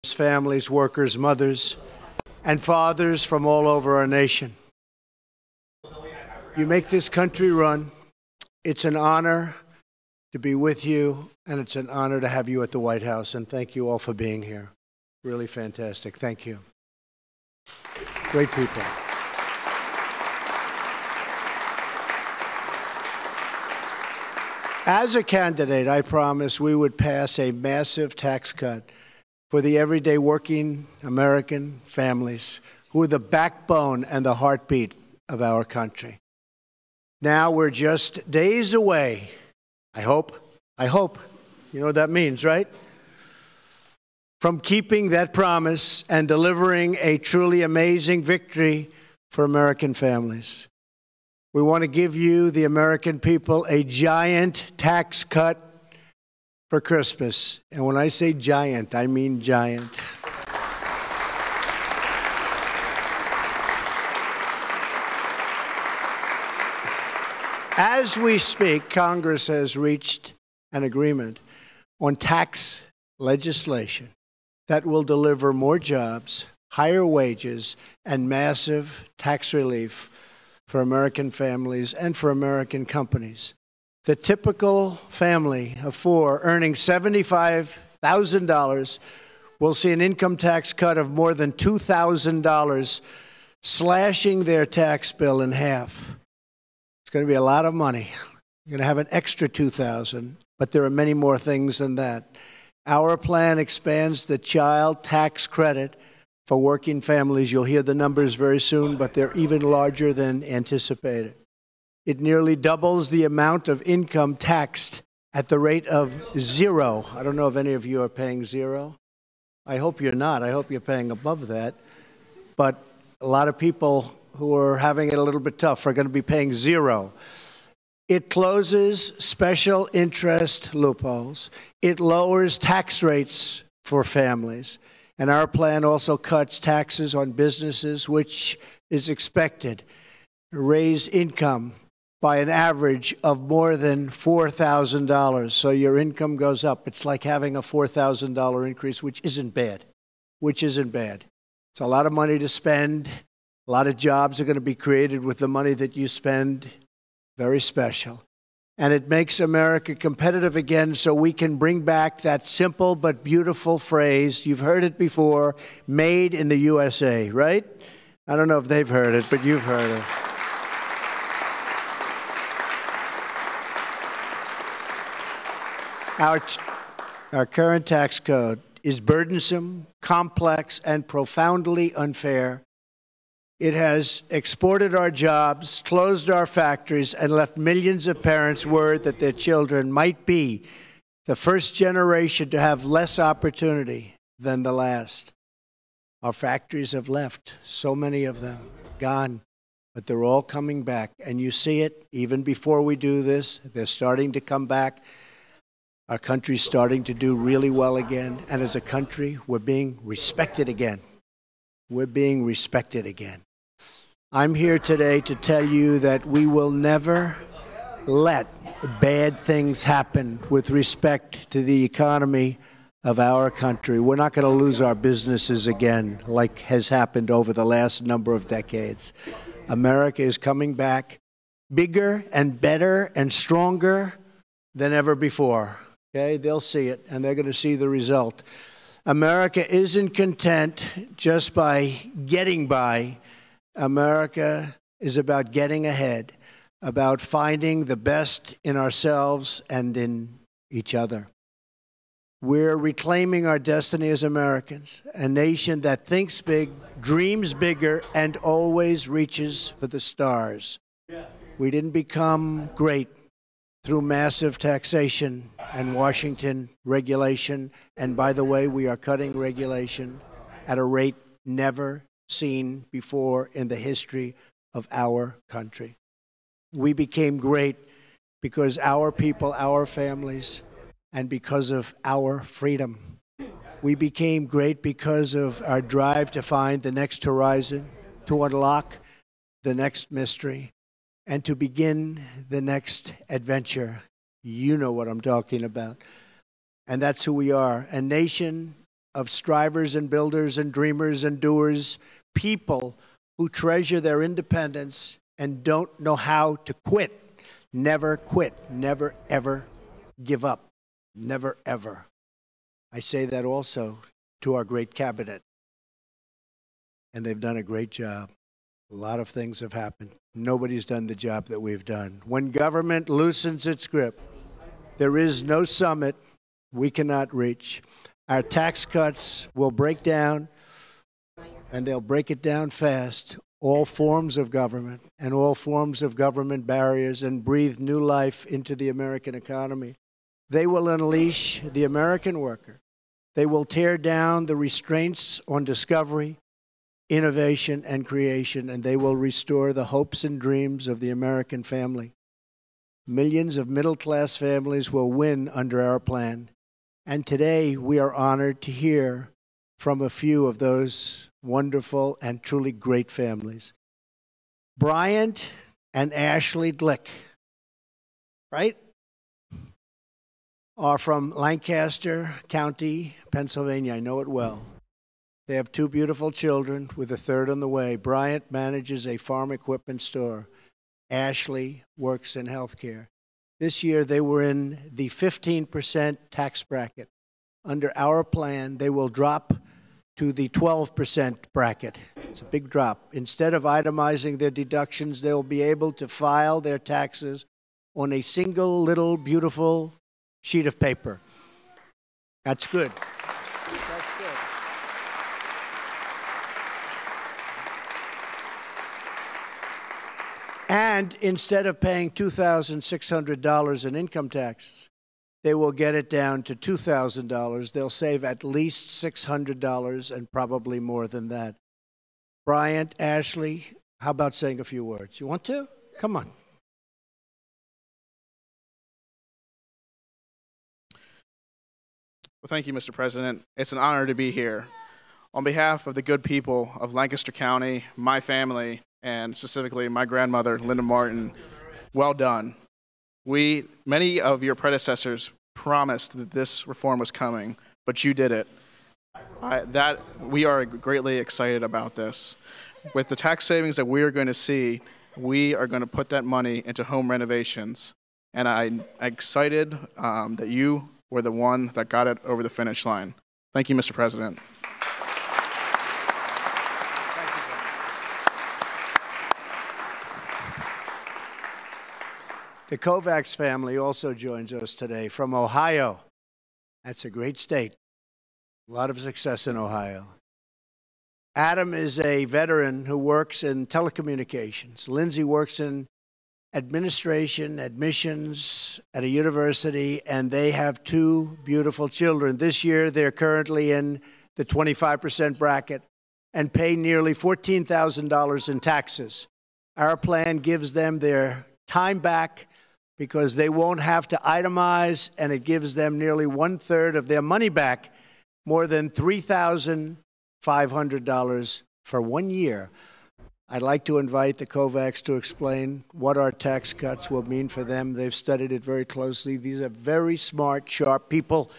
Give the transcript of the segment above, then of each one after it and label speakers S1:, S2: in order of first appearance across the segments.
S1: families, workers, mothers, and fathers from all over our nation. You make this country run. It's an honor to be with you, and it's an honor to have you at the White House. And thank you all for being here. Really fantastic. Thank you. Great people. As a candidate, I promised we would pass a massive tax cut for the everyday working American families who are the backbone and the heartbeat of our country. Now we're just days away, I hope, you know what that means, right? From keeping that promise and delivering a truly amazing victory for American families. We want to give you, the American people, a giant tax cut for Christmas. And when I say giant, I mean giant. As we speak, Congress has reached an agreement on tax legislation that will deliver more jobs, higher wages, and massive tax relief for American families and for American companies. The typical family of four earning $75,000 will see an income tax cut of more than $2,000, slashing their tax bill in half. It's going to be a lot of money. You're going to have an extra $2,000, but there are many more things than that. Our plan expands the child tax credit for working families. You'll hear the numbers very soon, but they're even larger than anticipated. It nearly doubles the amount of income taxed at the rate of zero. I don't know if any of you are paying zero. I hope you're not. I hope you're paying above that. But a lot of people who are having it a little bit tough are going to be paying zero. It closes special interest loopholes. It lowers tax rates for families. And our plan also cuts taxes on businesses, which is expected to raise income by an average of more than $4,000. So your income goes up. It's like having a $4,000 increase, which isn't bad. It's a lot of money to spend. A lot of jobs are going to be created with the money that you spend. Very special. And it makes America competitive again so we can bring back that simple but beautiful phrase. You've heard it before, made in the USA, right? I don't know if they've heard it, but you've heard it. Our current tax code is burdensome, complex, and profoundly unfair. It has exported our jobs, closed our factories, and left millions of parents word that their children might be the first generation to have less opportunity than the last. Our factories have left, so many of them, gone, but they're all coming back. And you see it, even before we do this, they're starting to come back. Our country's starting to do really well again. And as a country, we're being respected again. I'm here today to tell you that we will never let bad things happen with respect to the economy of our country. We're not going to lose our businesses again like has happened over the last number of decades. America is coming back bigger and better and stronger than ever before. Okay, they'll see it, and they're going to see the result. America isn't content just by getting by. America is about getting ahead, about finding the best in ourselves and in each other. We're reclaiming our destiny as Americans, a nation that thinks big, dreams bigger, and always reaches for the stars. We didn't become great through massive taxation and Washington regulation. And by the way, we are cutting regulation at a rate never seen before in the history of our country. We became great because our people, our families, and because of our freedom. We became great because of our drive to find the next horizon, to unlock the next mystery, and to begin the next adventure. You know what I'm talking about. And that's who we are, a nation of strivers and builders and dreamers and doers, people who treasure their independence and don't know how to quit. Never quit. Never, ever give up. Never, ever. I say that also to our great cabinet. And they've done a great job. A lot of things have happened. Nobody's done the job that we've done. When government loosens its grip, there is no summit we cannot reach. Our tax cuts will break down, and they'll break it down fast, all forms of government and all forms of government barriers, and breathe new life into the American economy. They will unleash the American worker. They will tear down the restraints on discovery, innovation, and creation, and they will restore the hopes and dreams of the American family. Millions of middle-class families will win under our plan. And today we are honored to hear from a few of those wonderful and truly great families. Bryant and Ashley Glick, right, are from Lancaster County, Pennsylvania. I know it well. They have two beautiful children with a third on the way. Bryant manages a farm equipment store. Ashley works in healthcare. This year, they were in the 15% tax bracket. Under our plan, they will drop to the 12% bracket. It's a big drop. Instead of itemizing their deductions, they'll be able to file their taxes on a single little beautiful sheet of paper. That's good. That's good. And instead of paying $2,600 in income taxes, they will get it down to $2,000. They'll save at least $600 and probably more than that. Bryant, Ashley, how about saying a few words? You want to? Come on.
S2: Well, thank you, Mr. President. It's an honor to be here. On behalf of the good people of Lancaster County, my family, and specifically my grandmother, Linda Martin, well done. Many of your predecessors promised that this reform was coming, but you did it. We are greatly excited about this. With the tax savings that we are going to see, we are going to put that money into home renovations. And I'm excited that you were the one that got it over the finish line. Thank you, Mr. President.
S1: The Kovacs family also joins us today from Ohio. That's a great state. A lot of success in Ohio. Adam is a veteran who works in telecommunications. Lindsay works in administration, admissions at a university, and they have two beautiful children. This year, they're currently in the 25% bracket and pay nearly $14,000 in taxes. Our plan gives them their time back because they won't have to itemize, and it gives them nearly one-third of their money back, more than $3,500 for 1 year. I'd like to invite the Kovacs to explain what our tax cuts will mean for them. They've studied it very closely. These are very smart, sharp people.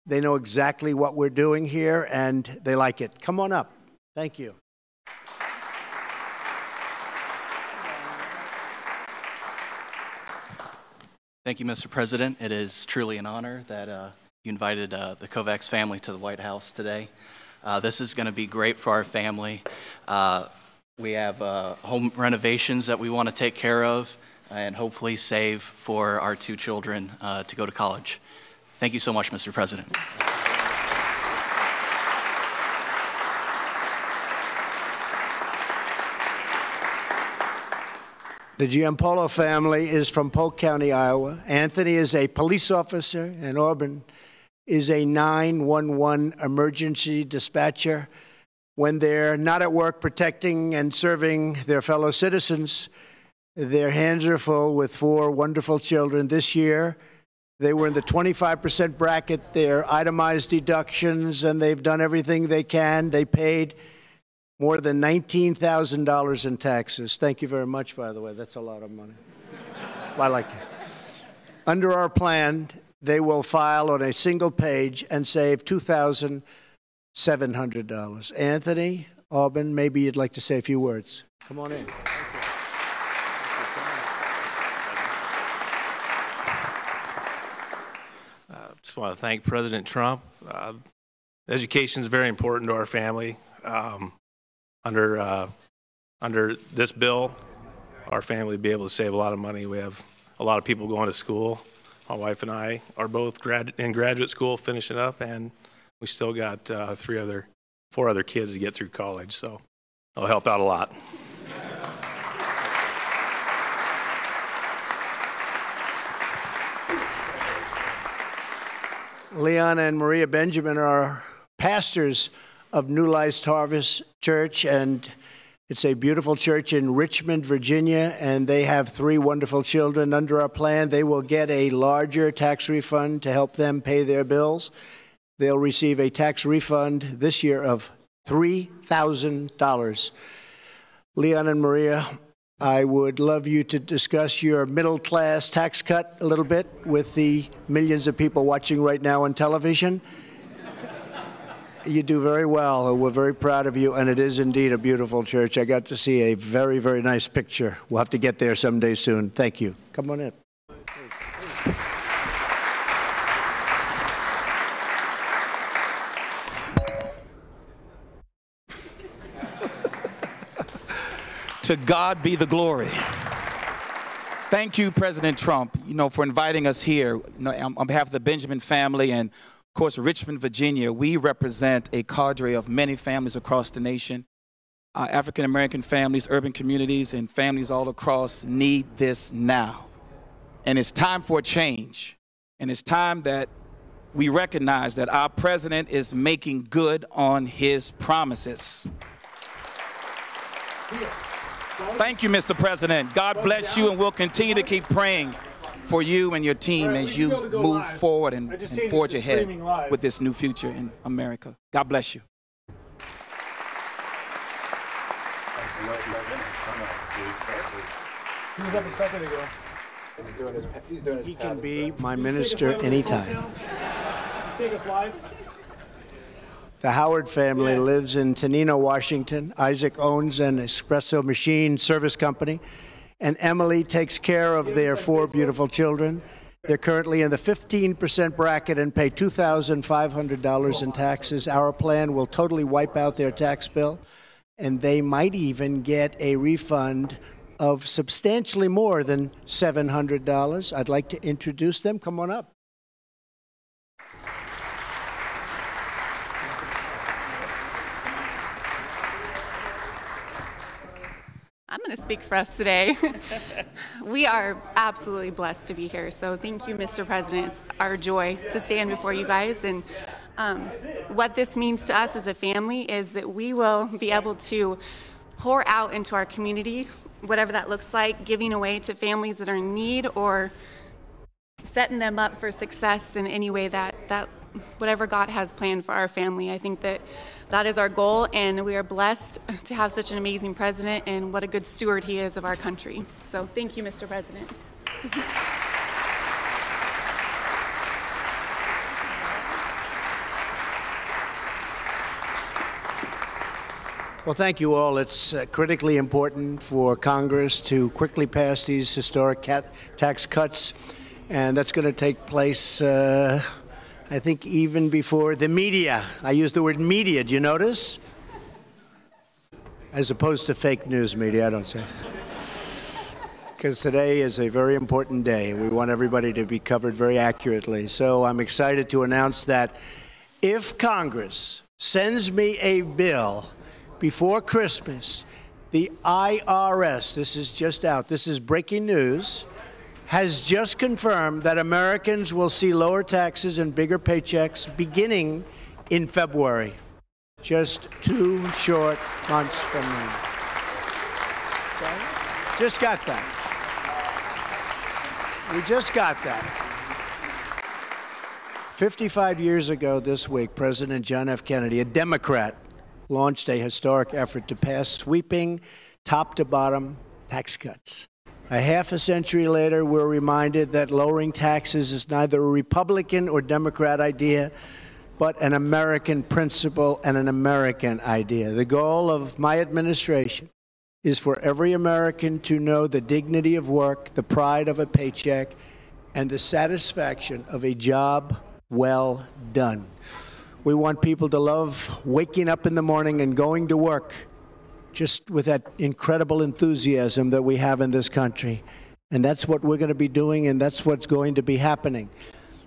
S1: They know exactly what we're doing here, and they like it. Come on up. Thank you.
S3: Thank you, Mr. President. It is truly an honor that you invited the Kovacs family to the White House today. This is going to be great for our family. We have home renovations that we want to take care of and hopefully save for our two children to go to college. Thank you so much, Mr. President.
S1: The Giampolo family is from Polk County, Iowa. Anthony is a police officer, and Auburn is a 911 emergency dispatcher. When they're not at work protecting and serving their fellow citizens, their hands are full with four wonderful children. This year, they were in the 25% bracket. They're itemized deductions, and they've done everything they can. They paid more than $19,000 in taxes. Thank you very much, by the way. That's a lot of money. I like it. Under our plan, they will file on a single page and save $2,000 $700. Anthony Aubin, maybe you'd like to say a few words. Come on in.
S4: Just want to thank President Trump. Education is very important to our family. Under this bill, our family will be able to save a lot of money. We have a lot of people going to school. My wife and I are both in graduate school, finishing up, and we still got 4 other kids to get through college, so it'll help out a lot.
S1: Leon and Maria Benjamin are pastors of New Life Harvest Church, and it's a beautiful church in Richmond, Virginia, and they have 3 wonderful children. Under our plan, they will get a larger tax refund to help them pay their bills. They'll receive a tax refund this year of $3,000. Leon and Maria, I would love you to discuss your middle-class tax cut a little bit with the millions of people watching right now on television. You do very well. We're very proud of you, and it is indeed a beautiful church. I got to see a very, very nice picture. We'll have to get there someday soon. Thank you. Come on in.
S5: To God be the glory. Thank you, President Trump, for inviting us here. On behalf of the Benjamin family and, of course, Richmond, Virginia, we represent a cadre of many families across the nation. African-American families, urban communities, and families all across need this now. And it's time for a change. And it's time that we recognize that our president is making good on his promises. Thank you, Mr. President. God bless you, and we'll continue to keep praying for you and your team as you move forward and forge ahead with this new future in America. God bless you.
S1: He can be my minister anytime. The Howard family lives in Tenino, Washington. Isaac owns an espresso machine service company, and Emily takes care of their 4 beautiful children. They're currently in the 15% bracket and pay $2,500 in taxes. Our plan will totally wipe out their tax bill, and they might even get a refund of substantially more than $700. I'd like to introduce them. Come on up.
S6: I'm going to speak for us today. We are absolutely blessed to be here. So thank you, Mr. President. It's our joy to stand before you guys. And what this means to us as a family is that we will be able to pour out into our community, whatever that looks like, giving away to families that are in need or setting them up for success in any way that whatever God has planned for our family. I think that is our goal, and we are blessed to have such an amazing president, and what a good steward he is of our country. So thank you, Mr. President.
S1: Well, thank you all. It's critically important for Congress to quickly pass these historic tax cuts, and that's going to take place I think even before the media. I use the word media. Do you notice? As opposed to fake news media, I don't say. Because today is a very important day, and we want everybody to be covered very accurately. So I'm excited to announce that if Congress sends me a bill before Christmas, the IRS, this is just out, this is breaking news, has just confirmed that Americans will see lower taxes and bigger paychecks beginning in February, just 2 short months from now. Okay? Just got that. We just got that. 55 years ago this week, President John F. Kennedy, a Democrat, launched a historic effort to pass sweeping, top-to-bottom tax cuts. A half a century later, we're reminded that lowering taxes is neither a Republican or Democrat idea, but an American principle and an American idea. The goal of my administration is for every American to know the dignity of work, the pride of a paycheck, and the satisfaction of a job well done. We want people to love waking up in the morning and going to work just with that incredible enthusiasm that we have in this country. And that's what we're going to be doing, and that's what's going to be happening.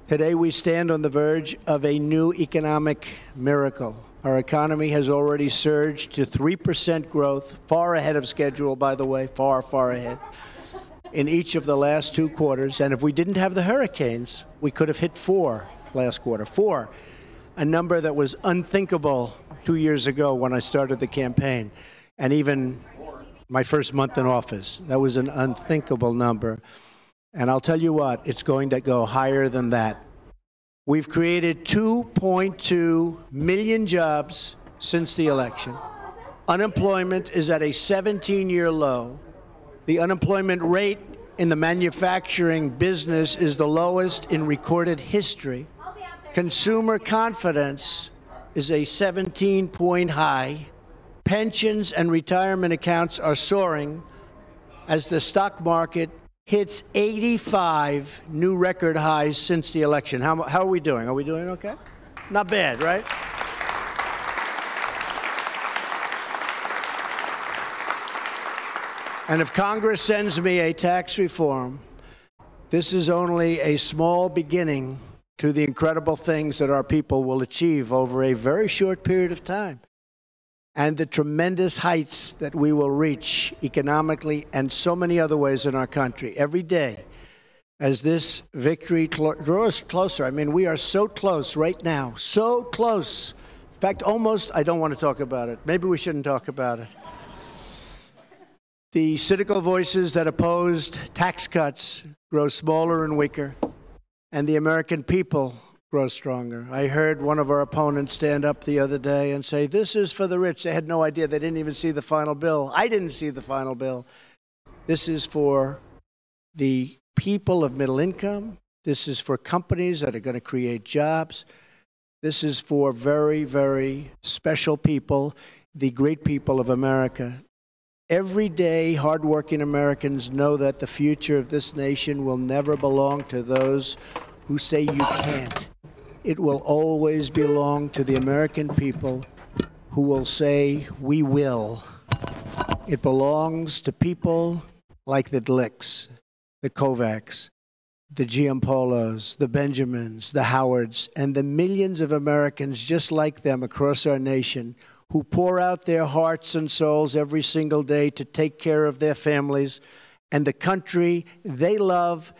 S1: Today we stand on the verge of a new economic miracle. Our economy has already surged to 3% growth, far ahead of schedule, by the way, far, far ahead, in each of the last 2 quarters. And if we didn't have the hurricanes, we could have hit 4 last quarter. 4, a number that was unthinkable 2 years ago when I started the campaign, and even my first month in office. That was an unthinkable number. And I'll tell you what, it's going to go higher than that. We've created 2.2 million jobs since the election. Unemployment is at a 17-year low. The unemployment rate in the manufacturing business is the lowest in recorded history. Consumer confidence is a 17-point high. Pensions and retirement accounts are soaring as the stock market hits 85 new record highs since the election. How are we doing? Are we doing okay? Not bad, right? And if Congress sends me a tax reform, this is only a small beginning to the incredible things that our people will achieve over a very short period of time, and the tremendous heights that we will reach economically and so many other ways in our country every day as this victory draws closer. I mean, we are so close right now, so close. In fact, almost, I don't want to talk about it. Maybe we shouldn't talk about it. The cynical voices that opposed tax cuts grow smaller and weaker, and the American people grow stronger. I heard one of our opponents stand up the other day and say, this is for the rich. They had no idea. They didn't even see the final bill. I didn't see the final bill. This is for the people of middle income. This is for companies that are going to create jobs. This is for very, very special people, the great people of America. Every day, hardworking Americans know that the future of this nation will never belong to those who say you can't. It will always belong to the American people who will say, we will. It belongs to people like the Glicks, the Kovacs, the Giampolos, the Benjamins, the Howards, and the millions of Americans just like them across our nation who pour out their hearts and souls every single day to take care of their families and the country they love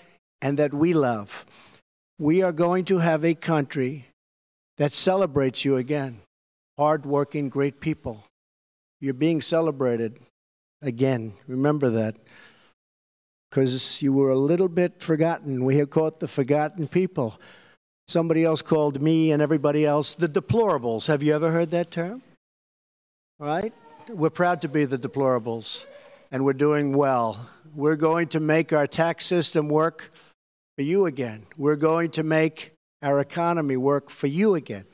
S1: and that we love. We are going to have a country that celebrates you again. Hard-working, great people. You're being celebrated again. Remember that. Because you were a little bit forgotten. We have caught the forgotten people. Somebody else called me and everybody else the deplorables. Have you ever heard that term? Right? We're proud to be the deplorables, and we're doing well. We're going to make our tax system work for you again. We're going to make our economy work for you again.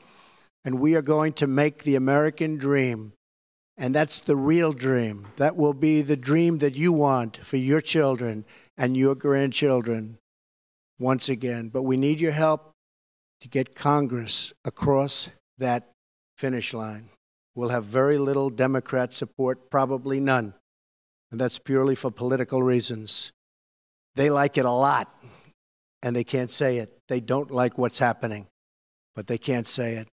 S1: And we are going to make the American dream. And that's the real dream. That will be the dream that you want for your children and your grandchildren once again. But we need your help to get Congress across that finish line. We'll have very little Democrat support, probably none. And that's purely for political reasons. They like it a lot. And they can't say it. They don't like what's happening, but they can't say it.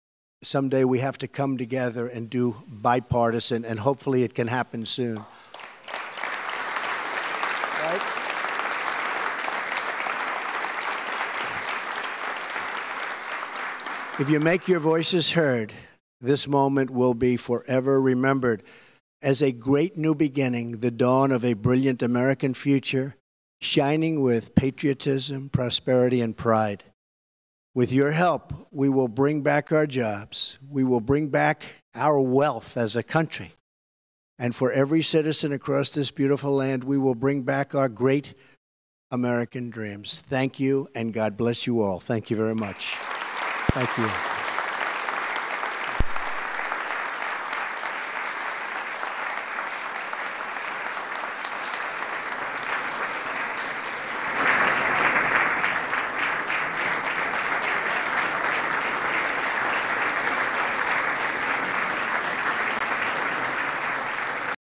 S1: Someday we have to come together and do bipartisan, and hopefully it can happen soon. Right? If you make your voices heard, this moment will be forever remembered as a great new beginning, the dawn of a brilliant American future, shining with patriotism, prosperity, and pride. With your help, we will bring back our jobs. We will bring back our wealth as a country. And for every citizen across this beautiful land, we will bring back our great American dreams. Thank you, and God bless you all. Thank you very much. Thank you.